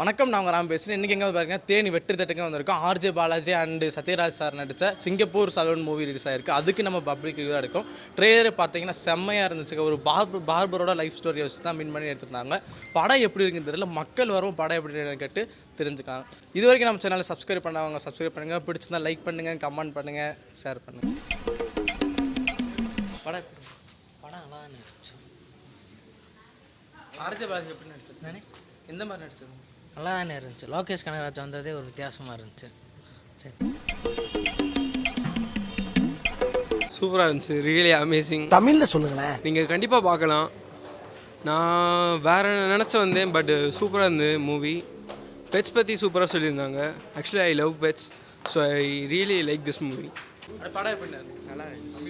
வணக்கம், நான் ராம் பேசுகிறேன். இன்றைக்கி எங்கே பாருங்க தேனி வெற்றி தட்டுங்க வந்திருக்கோம். RJ Balaji and Sathyaraj sir நடித்த சிங்கப்பூர் சலூன் மூவி ரிலீஸ் ஆகிருக்கு. அதுக்கு நம்ம பப்ளிக் ரிவ்யூ எடுக்கும். ட்ரெய்லர் பார்த்தீங்கன்னா செம்மையாக இருந்துச்சு. ஒரு பார்பரோட லைஃப் ஸ்டோரியை வச்சு தான் மின் பண்ணி எடுத்துருந்தாங்க. படம் எப்படி இருக்குன்னு தெரியல, மக்கள் வரும் படம் எப்படி கேட்டு தெரிஞ்சுக்கலாம். இது வரைக்கும் நம்ம சேனலை சப்ஸ்கிரைப் பண்ணாங்க, சப்ஸ்கிரைப் பண்ணுங்கள். பிடிச்சிருந்தா லைக் பண்ணுங்கள், கமெண்ட் பண்ணுங்கள், ஷேர் பண்ணுங்கள். படம் நல்லா தான் இருந்துச்சு. ஆர்ஜே பாலாஜி எப்படி நடிச்சது? எந்த மாதிரி நடிச்சது? நல்லா தானே இருந்துச்சு. லோகேஷ் கனகராஜ் வந்ததே ஒரு வித்தியாசமாக இருந்துச்சு. சரி, சூப்பராக இருந்துச்சு. Really amazing. தமிழில் சொல்லுங்களேன். நீங்கள் கண்டிப்பாக பார்க்கலாம். நான் வேறு நினச்ச வந்தேன், பட் சூப்பராக இருந்தது மூவி. பெட்ஸ் பற்றி சூப்பராக சொல்லியிருந்தாங்க. Actually I love pets, so I really like this movie. படம் எப்படி இருந்துச்சு? நல்லா இருந்துச்சு.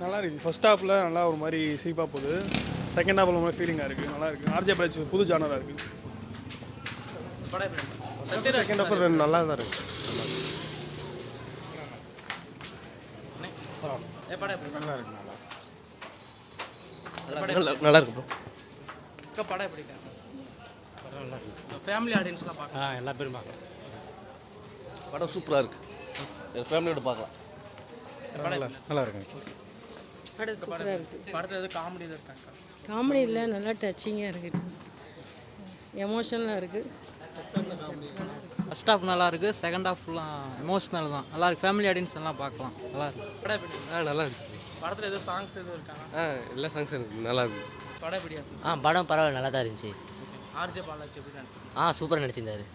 நல்லா இருக்குது. ஃபர்ஸ்ட் ஹாஃபில் நல்லா ஒரு மாதிரி சிரிப்பாக போகுது. செகண்ட் ஹாஃபில் ஒரு மாதிரி ஃபீலிங்காக இருக்குது. நல்லா இருக்குது. ஆர்ஜே பாலாஜி புது ஜானராக இருக்குது. செகண்ட் ஹாஃப் நல்லா தான் இருக்குது. நல்லா இருக்கு. நல்லா இருக்கு ப்ரோ. படம் எப்படி ஃபேமிலி ஆடியன்ஸ்லாம் பார்க்கலாம். எல்லா பேரும் பார்க்கலாம். படம் சூப்பராக இருக்குது. ஃபேமிலியோட பார்க்கலாம். நல்லா இருக்கு. படம் சூப்பராக இருக்குது. படத்தில் எதுவும் காமெடி எதுவும் இருக்காங்க? காமெடி இல்லை, நல்லா டச்சிங்காக இருக்குது, எமோஷனலாக இருக்குது. ஃபஸ்ட் ஹாஃப் நல்லா இருக்குது, செகண்ட் ஹாஃப் ஃபுல்லாக எமோஷ்னல் தான். நல்லா இருக்குது. ஃபேமிலி ஆடியன்ஸ் எல்லாம் பார்க்கலாம். நல்லா இருக்கு. படம் எப்படி? நல்லா இருந்துச்சு. படத்தில் எதுவும் சாங்ஸ் எதுவும் இருக்காங்க? எல்லா சாங்ஸும் இருக்குது. நல்லா இருக்கு. படம் எப்படியா இருந்துச்சு? படம் பரவாயில்ல, நல்லா தான் இருந்துச்சு. ஆர்ஜே பாலாஜி எப்படி நடிச்சிருக்காங்க? சூப்பராக நடிச்சிருந்தாரு.